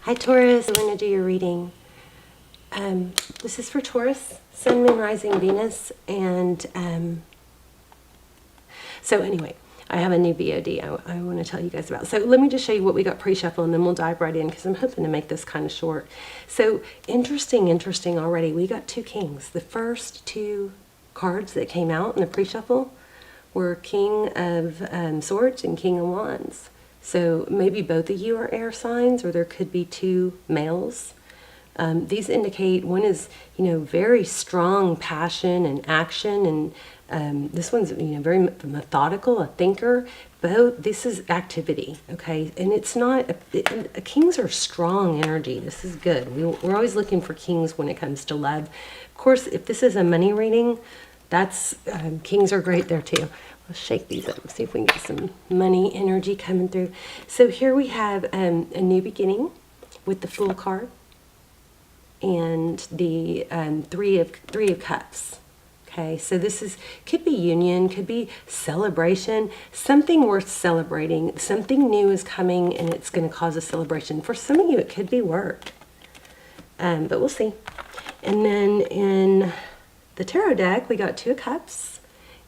Hi Taurus, we're going to do your reading. This is for Taurus, Sun, Moon, Rising, Venus, and so anyway, I have a new BOD I want to tell you guys about. So let me just show you what we got pre-shuffle and then we'll dive right in because I'm hoping to make this kind of short. So interesting already. We got two kings. The first two cards that came out in the pre-shuffle were King of Swords and King of Wands. So maybe both of you are air signs, or there could be two males. These indicate one is, very strong passion and action, and this one's, very methodical, a thinker. Both, this is activity, okay? And it's not, kings are strong energy. This is good. We're always looking for kings when it comes to love. Of course, if this is a money reading, that's, kings are great there too. Let's shake these up, see if we can get some money energy coming through. So here we have a new beginning with the Fool card and the three of Cups. Okay, so this could be union, could be celebration, something worth celebrating. Something new is coming and it's going to cause a celebration. For some of you, it could be work, but we'll see. And then in the tarot deck, we got Two of Cups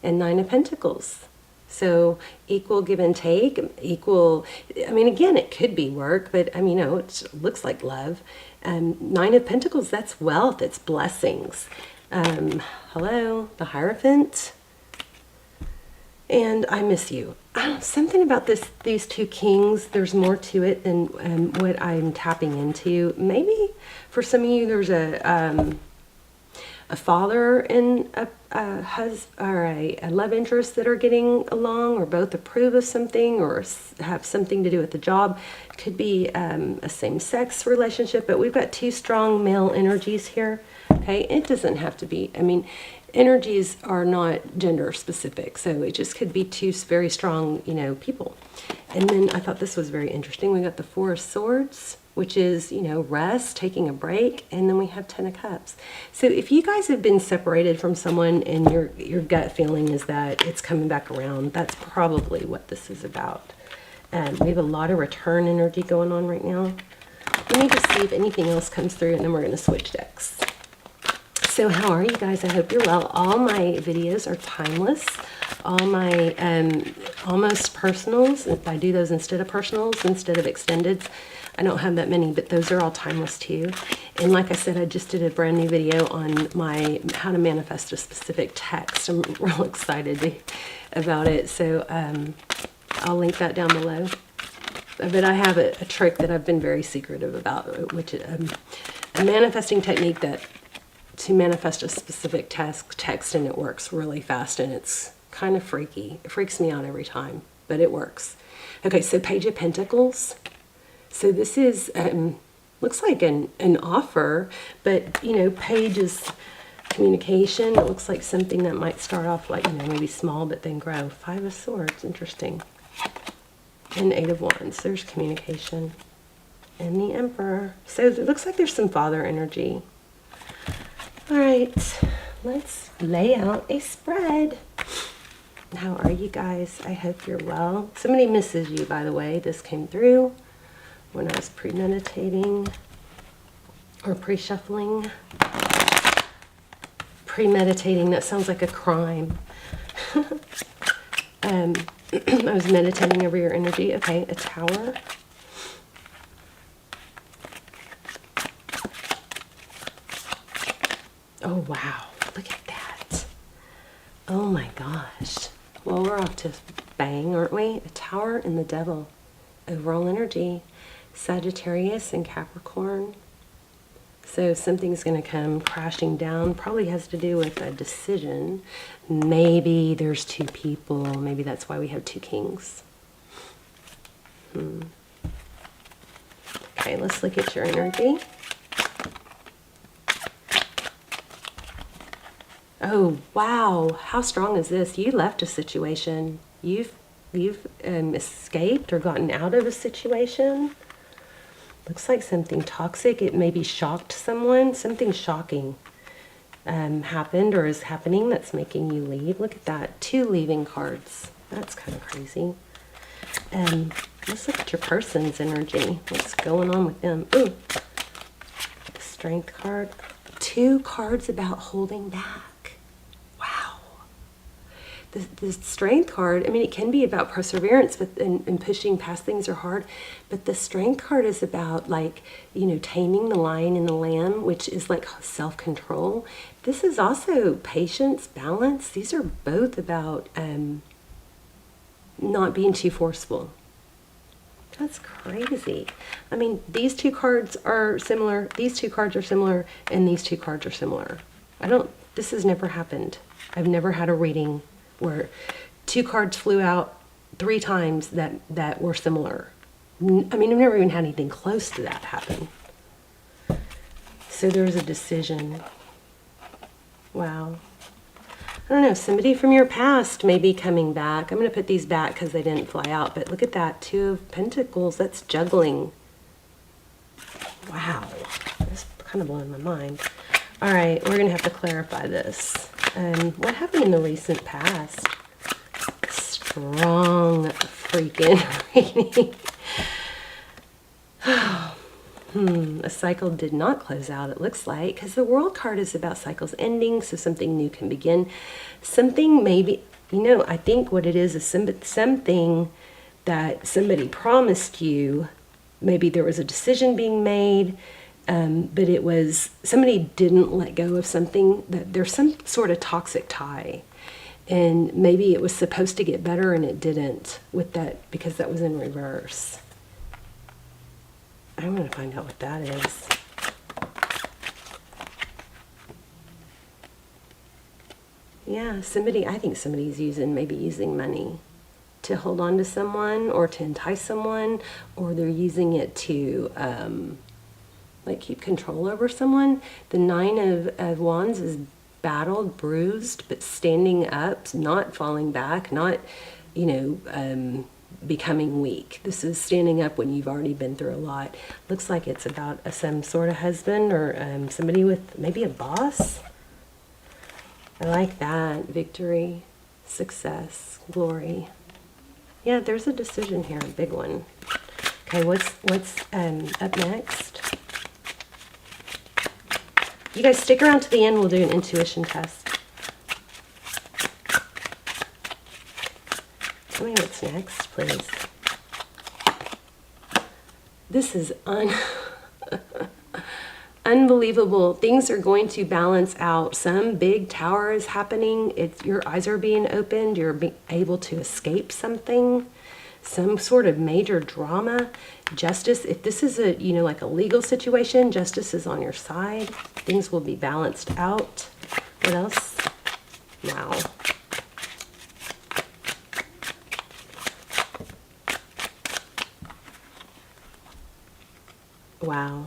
and Nine of Pentacles. So equal give and take, equal, again, it could be work, but it looks like love. Nine of Pentacles, that's wealth, it's blessings. Hello, the Hierophant. And I miss you. Something about these two kings, there's more to it than what I'm tapping into. Maybe for some of you, there's a father and a husband or a love interest that are getting along, or both approve of something or have something to do with the job. Could be a same-sex relationship, but we've got two strong male energies here. Okay, it doesn't have to be, energies are not gender specific, so it just could be two very strong, people. And then I thought this was very interesting. We got the Four of Swords, which is, rest, taking a break, and then we have Ten of Cups. So if you guys have been separated from someone and your gut feeling is that it's coming back around, that's probably what this is about. We have a lot of return energy going on right now. Let me just see if anything else comes through, and then we're going to switch decks. So how are you guys? I hope you're well. All my videos are timeless. All my almost personals, I do those instead of personals, instead of extendeds. I don't have that many, but those are all timeless too. And like I said, I just did a brand new video on my how to manifest a specific text. I'm real excited about it. So I'll link that down below. But I have a trick that I've been very secretive about, which is a manifesting technique that to manifest a specific text, and it works really fast, and it's kind of freaky. It freaks me out every time, but it works. Okay, so Page of Pentacles. So this is, looks like an offer, but, Page is communication. It looks like something that might start off like, maybe small, but then grow. Five of Swords, interesting. And Eight of Wands, there's communication. And the Emperor. So it looks like there's some father energy. All right, let's lay out a spread. How are you guys? I hope you're well. Somebody misses you, by the way. This came through when I was premeditating or pre-shuffling. Premeditating, that sounds like a crime. I was meditating over your energy. Okay, a Tower. Oh, wow. Look at that. Oh, my gosh. Well, we're off to bang, aren't we? A Tower and the Devil. Overall energy. Sagittarius and Capricorn. So something's going to come crashing down. Probably has to do with a decision. Maybe there's two people. Maybe that's why we have two kings. Okay, let's look at your energy. Oh, wow. How strong is this? You left a situation. You've escaped or gotten out of a situation. Looks like something toxic. It maybe shocked someone. Something shocking happened or is happening that's making you leave. Look at that. Two leaving cards. That's kind of crazy. Let's look at your person's energy. What's going on with them? Ooh, the Strength card. 2 cards about holding back. Wow. The Strength card, I mean, it can be about perseverance, but and pushing past things are hard. But the Strength card is about, like, you know, taming the lion and the lamb, which is like self-control. This is also patience, balance. These are both about not being too forceful. That's crazy. I mean, these 2 cards are similar, these 2 cards are similar, and these 2 cards are similar. This has never happened. I've never had a reading where 2 cards flew out 3 times that were similar. I mean, I've never even had anything close to that happen. So there's a decision. Wow. I don't know, somebody from your past may be coming back. I'm going to put these back because they didn't fly out. But look at that, 2 of Pentacles. That's juggling. Wow. That's kind of blowing my mind. All right, we're going to have to clarify this. What happened in the recent past? Strong freaking reading. A cycle did not close out, it looks like, because the World card is about cycles ending, so something new can begin. Something maybe, you know, I think what it is something that somebody promised you. Maybe there was a decision being made, but it was, somebody didn't let go of something, that there's some sort of toxic tie. And maybe it was supposed to get better and it didn't with that, because that was in reverse. I want to find out what that is. Yeah, I think somebody's maybe using money to hold on to someone or to entice someone, or they're using it to like keep control over someone. The 9 of Wands is battled, bruised, but standing up, not falling back, not, you know, becoming weak. This is standing up when you've already been through a lot. Looks like it's about some sort of husband or somebody with maybe a boss. I like that. Victory, success, glory. Yeah, there's a decision here, a big one. Okay, what's up next? You guys stick around to the end. We'll do an intuition test. Tell me what's next, please. This is unbelievable. Things are going to balance out. Some big tower is happening. Your eyes are being opened. You're able to escape something. Some sort of major drama. Justice, if this is a, you know, like a legal situation, justice is on your side. Things will be balanced out. What else? Wow. Wow.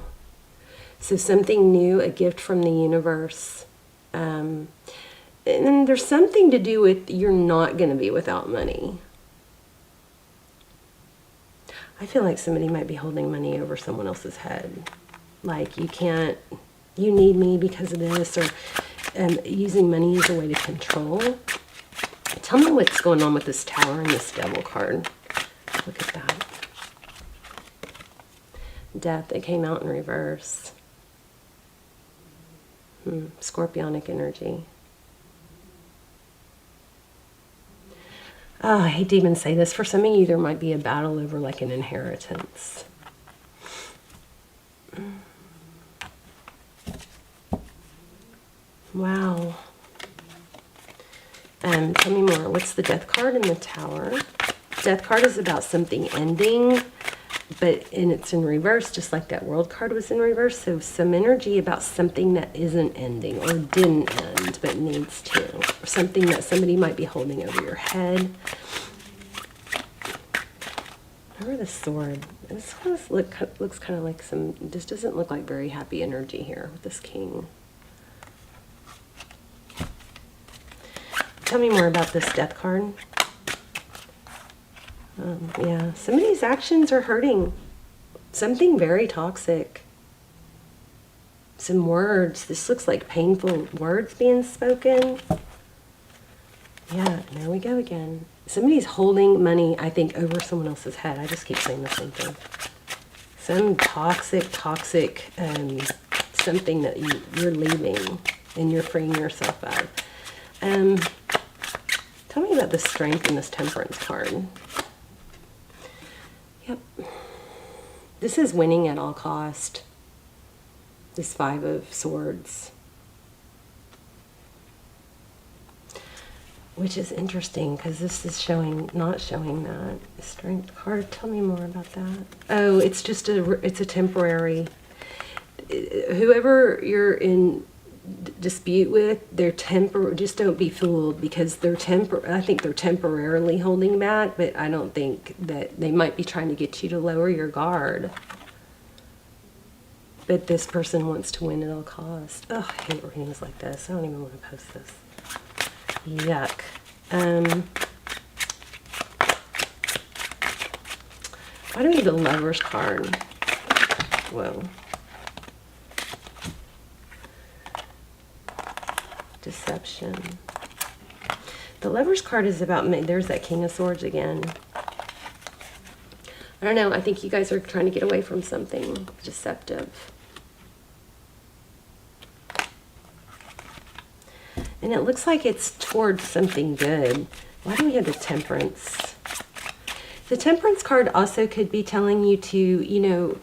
So something new, a gift from the universe. And then there's something to do with you're not going to be without money. I feel like somebody might be holding money over someone else's head. Like, you need me because of this, or using money as a way to control. Tell me what's going on with this Tower and this Devil card. Look at that. Death, it came out in reverse. Scorpionic energy. Oh, I hate to even say this. For some of you, there might be a battle over like an inheritance. Wow. Tell me more. What's the Death card in the Tower? Death card is about something ending, and it's in reverse, just like that World card was in reverse. So some energy about something that isn't ending or didn't end but needs to, or something that somebody might be holding over your head. Remember the Sword. This looks kind of like this doesn't look like very happy energy here with this King. Tell me more about this Death card. Yeah, somebody's actions are hurting. Something very toxic. Some words. This looks like painful words being spoken. Yeah, there we go again. Somebody's holding money, I think, over someone else's head. I just keep saying the same thing. Some toxic, something that you're leaving and you're freeing yourself of. Tell me about the strength in this temperance card. Yep. This is winning at all cost. This 5 of Swords. Which is interesting because this is not showing that. Strength card, tell me more about that. Oh, it's just it's a temporary. Whoever you're in dispute with, just don't be fooled, because I think they're temporarily holding back, but I don't think that they might be trying to get you to lower your guard. But this person wants to win at all costs. Oh, I hate readings like this. I don't even want to post this. Yuck. Why do we have the Lover's card? Whoa. Deception. The Lover's card is about, there's that King of Swords again. I don't know, I think you guys are trying to get away from something deceptive. And it looks like it's towards something good. Why do we have the Temperance? The Temperance card also could be telling you to,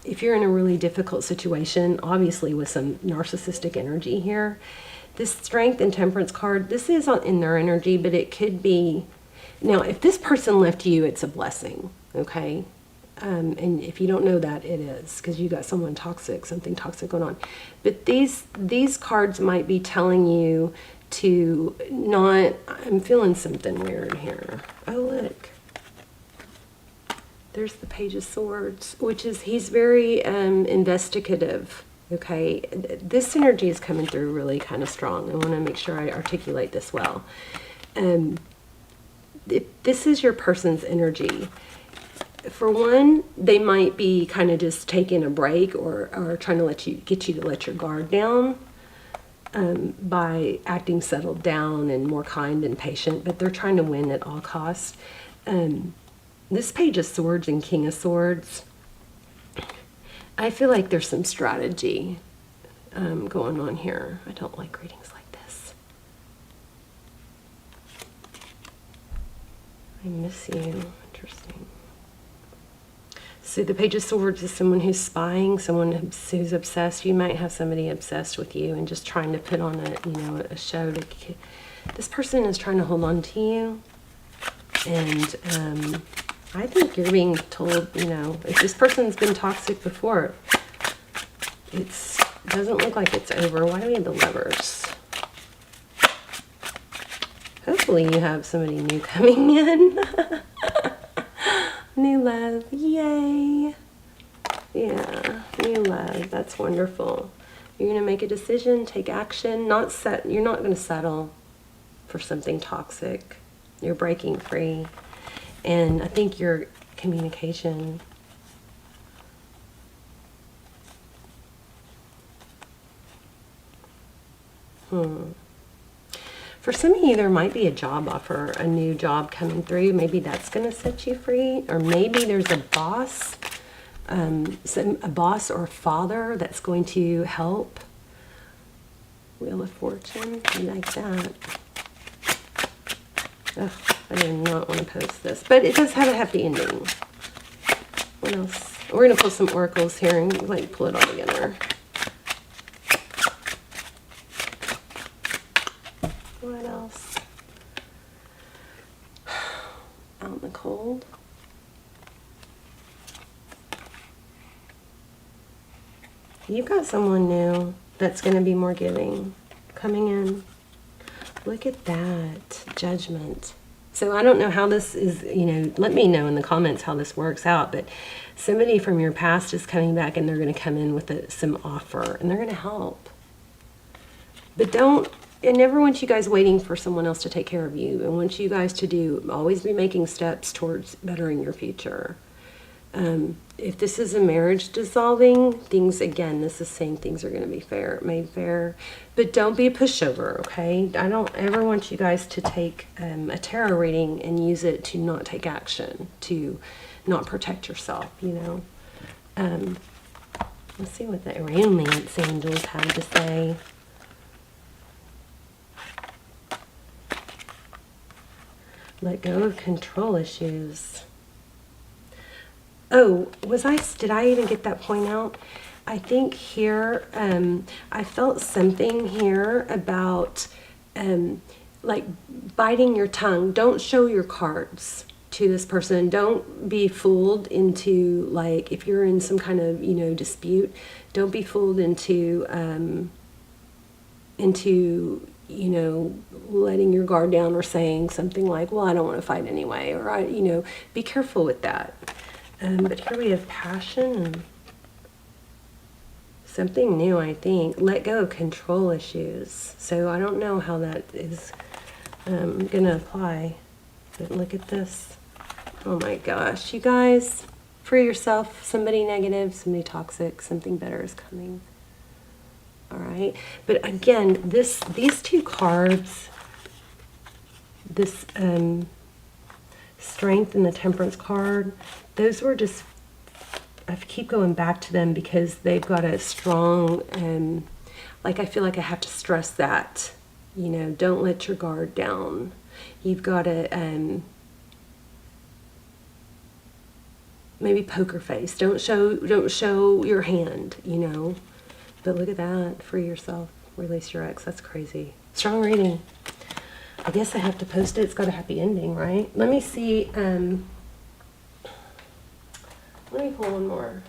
if you're in a really difficult situation, obviously with some narcissistic energy here, this Strength and Temperance card, this is in their energy, but it could be, now if this person left you, it's a blessing, okay? And if you don't know that, it is, because you got something toxic going on. But these cards might be telling you to not, I'm feeling something weird here. Oh, look. There's the Page of Swords, which is, he's very investigative, okay? This energy is coming through really kind of strong. I want to make sure I articulate this well. This is your person's energy. For one, they might be kind of just taking a break or trying to get you to let your guard down by acting settled down and more kind and patient, but they're trying to win at all costs. This Page of Swords and King of Swords, I feel like there's some strategy going on here. I don't like readings like this. I miss you. Interesting. So the Page of Swords is someone who's spying, someone who's obsessed. You might have somebody obsessed with you and just trying to put on a show. This person is trying to hold on to you. And I think you're being told, if this person's been toxic before, it doesn't look like it's over. Why do we have the Lovers? Hopefully you have somebody new coming in. New love, yay. Yeah, new love, that's wonderful. You're going to make a decision, take action, you're not going to settle for something toxic. You're breaking free. And I think your communication, For some of you, there might be a job offer, a new job coming through. Maybe that's going to set you free. Or maybe there's a boss, a boss or a father that's going to help. Wheel of Fortune, you like that. Ugh, I do not want to post this. But it does have a happy ending. What else? We're going to pull some oracles here and pull it all together. What else? Out in the cold. You've got someone new that's going to be more giving coming in. Look at that. Judgment. So I don't know how this is, let me know in the comments how this works out, but somebody from your past is coming back and they're going to come in with some offer and they're going to help. But I never want you guys waiting for someone else to take care of you. I want you guys to always be making steps towards bettering your future. If this is a marriage dissolving, things, again, this is saying things are going to be made fair. But don't be a pushover, okay? I don't ever want you guys to take a tarot reading and use it to not take action, to not protect yourself, you know? Let's see what the romance angels have to say. Let go of control issues. Oh, did I even get that point out? I think here, I felt something here about, like biting your tongue. Don't show your cards to this person. Don't be fooled into, like, if you're in some kind of, you know, dispute, don't be fooled into, you know, letting your guard down or saying something like, well, I don't want to fight anyway, or you know, be careful with that. But here we have passion and something new, I think. Let go of control issues. So I don't know how that is going to apply. But look at this. Oh my gosh, you guys, free yourself. Somebody negative, somebody toxic, something better is coming. All right. But again, these two cards, this Strength and the Temperance card, those were just, I keep going back to them because they've got a strong, like I feel like I have to stress that, you know, don't let your guard down. You've got to, maybe poker face. Don't show your hand, you know. But look at that, free yourself, release your ex. That's crazy. Strong reading. I guess I have to post it. It's got a happy ending, right? Let me see. Let me pull one more.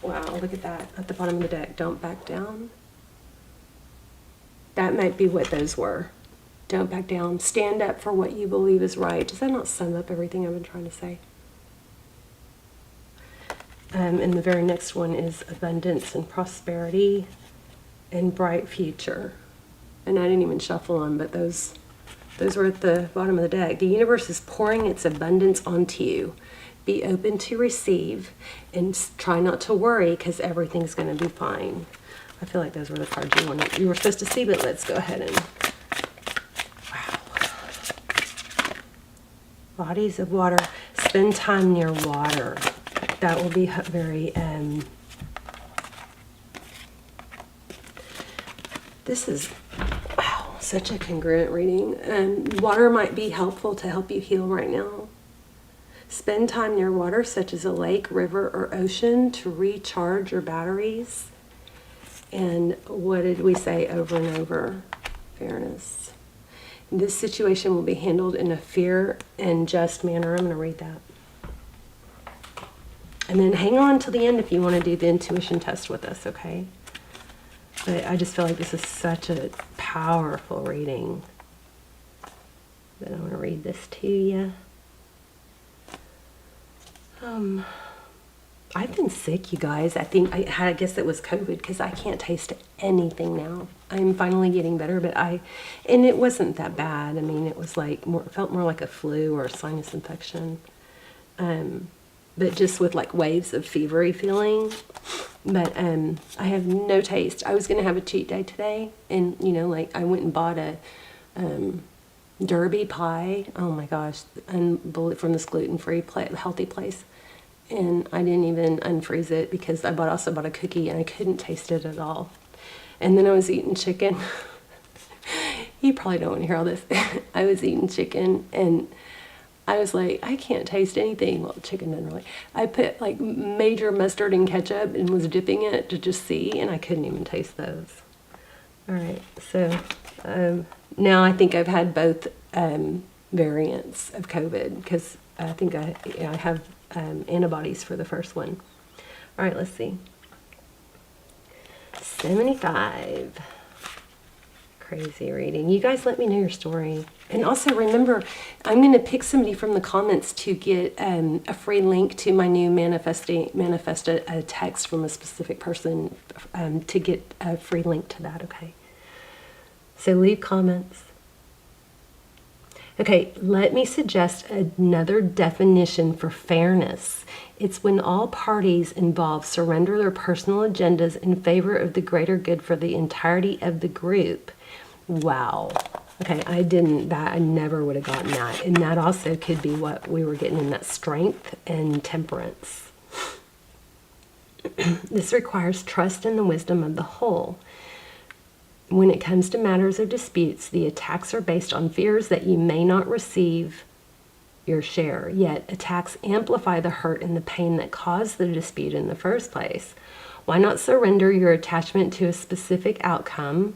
Wow, look at that at the bottom of the deck. Don't back down. That might be what those were. Don't back down. Stand up for what you believe is right. Does that not sum up everything I've been trying to say? And the very next one is abundance and prosperity and bright future. And I didn't even shuffle them, but those were at the bottom of the deck. The universe is pouring its abundance onto you. Be open to receive and try not to worry because everything's going to be fine. I feel like those were the cards you were supposed to see, but let's go ahead and... Wow. Bodies of water. Spend time near water. That will be very... This is, wow, such a congruent reading. Water might be helpful to help you heal right now. Spend time near water, such as a lake, river, or ocean, to recharge your batteries. And what did we say over and over? Fairness. This situation will be handled in a fair and just manner. I'm going to read that. And then hang on till the end if you want to do the intuition test with us, okay? But I just feel like this is such a powerful reading that I want to read this to you. I've been sick, you guys. I guess it was COVID because I can't taste anything now. I'm finally getting better, and it wasn't that bad. I mean, it was like felt more like a flu or a sinus infection. But just with like waves of fevery feeling. But I have no taste. I was going to have a cheat day today, and you know, like I went and bought a Derby pie. Oh my gosh, from this gluten-free healthy place, and I didn't even unfreeze it because I also bought a cookie and I couldn't taste it at all. And then I was eating chicken. You probably don't want to hear all this. I was eating chicken and I was like, I can't taste anything. Well, chicken doesn't really. I put like major mustard and ketchup and was dipping it to just see, and I couldn't even taste those. All right, so now I think I've had both variants of COVID because I think I have antibodies for the first one. All right, let's see. 75. Crazy reading. You guys let me know your story. And also remember, I'm going to pick somebody from the comments to get a free link to my new manifest a text from a specific person to get a free link to that, okay? So leave comments. Okay, let me suggest another definition for fairness. It's when all parties involved surrender their personal agendas in favor of the greater good for the entirety of the group. Wow. Okay, I never would have gotten that. And that also could be what we were getting in that strength and temperance. This requires trust in the wisdom of the whole. When it comes to matters of disputes, the attacks are based on fears that you may not receive your share, yet attacks amplify the hurt and the pain that caused the dispute in the first place. Why not surrender your attachment to a specific outcome?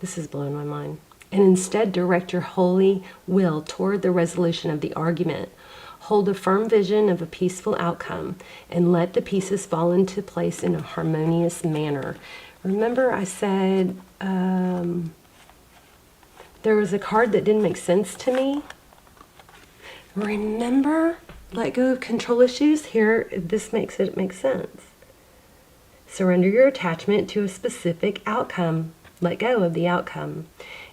This has blown my mind. And instead direct your holy will toward the resolution of the argument. Hold a firm vision of a peaceful outcome and let the pieces fall into place in a harmonious manner. Remember I said there was a card that didn't make sense to me? Remember? Let go of control issues. Here, this makes it make sense. Surrender your attachment to a specific outcome. Let go of the outcome.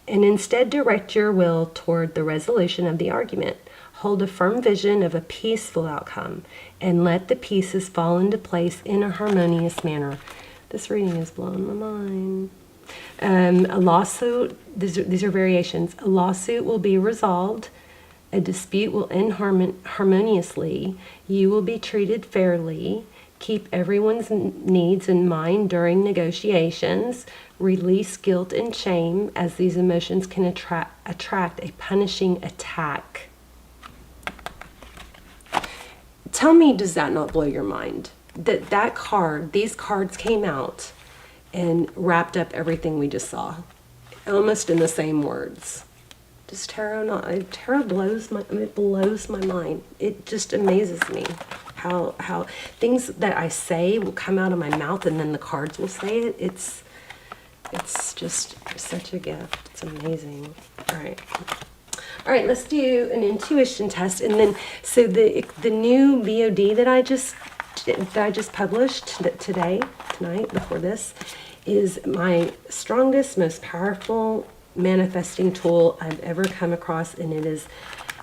And instead direct your will toward the resolution of the argument. Hold a firm vision of a peaceful outcome and let the pieces fall into place in a harmonious manner. This reading has blown my mind. A lawsuit, these are variations. A lawsuit will be resolved. A dispute will end harmoniously. You will be treated fairly. Keep everyone's needs in mind during negotiations. Release guilt and shame, as these emotions can attract a punishing attack. Tell me, does that not blow your mind? That card, these cards came out and wrapped up everything we just saw, almost in the same words. Does tarot not? Tarot blows my mind. It just amazes me how things that I say will come out of my mouth and then the cards will say it. It's just such a gift. It's amazing. All right, let's do an intuition test, and then so the new VOD that I just published tonight before this is my strongest, most powerful manifesting tool I've ever come across, and it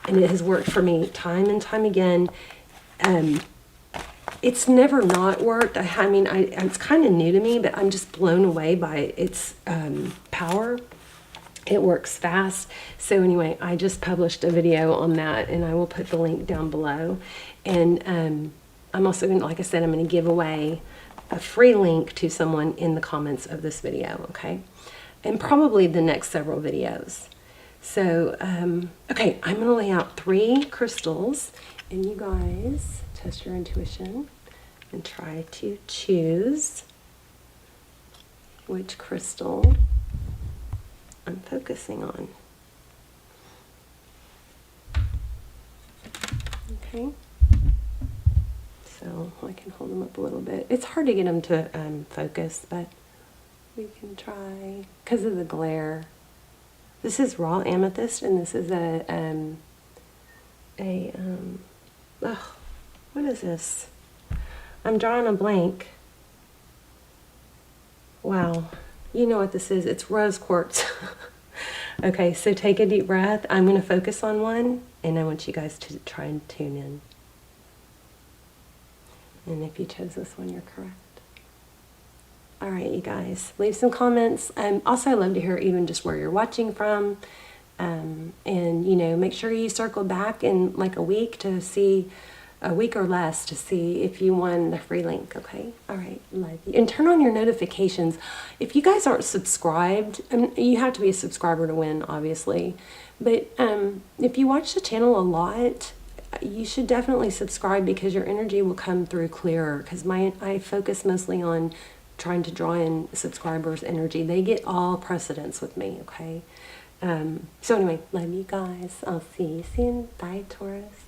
has worked for me time and time again. It's never not worked. I mean, it's kind of new to me, but I'm just blown away by its power. It works fast. So anyway, I just published a video on that, and I will put the link down below. And I'm also going to, like I said, I'm going to give away a free link to someone in the comments of this video, okay? And probably the next several videos. So, okay, I'm going to lay out 3 crystals, and you guys test your intuition and try to choose which crystal I'm focusing on. Okay, so I can hold them up a little bit. It's hard to get them to focus, but we can try because of the glare. This is raw amethyst, and this is what is this? I'm drawing a blank. Wow. You know what this is. It's rose quartz. Okay, so take a deep breath. I'm going to focus on one, and I want you guys to try and tune in. And if you chose this one, you're correct. All right, you guys, leave some comments. Also, I love to hear even just where you're watching from. And, you know, make sure you circle back in like a week to see, a week or less, to see if you won the free link, okay? All right, love you. And turn on your notifications. If you guys aren't subscribed, you have to be a subscriber to win, obviously. But if you watch the channel a lot, you should definitely subscribe, because your energy will come through clearer. Because I focus mostly on trying to draw in subscribers' energy. They get all precedence with me, okay? So anyway, love you guys. I'll see you soon. Bye, Taurus.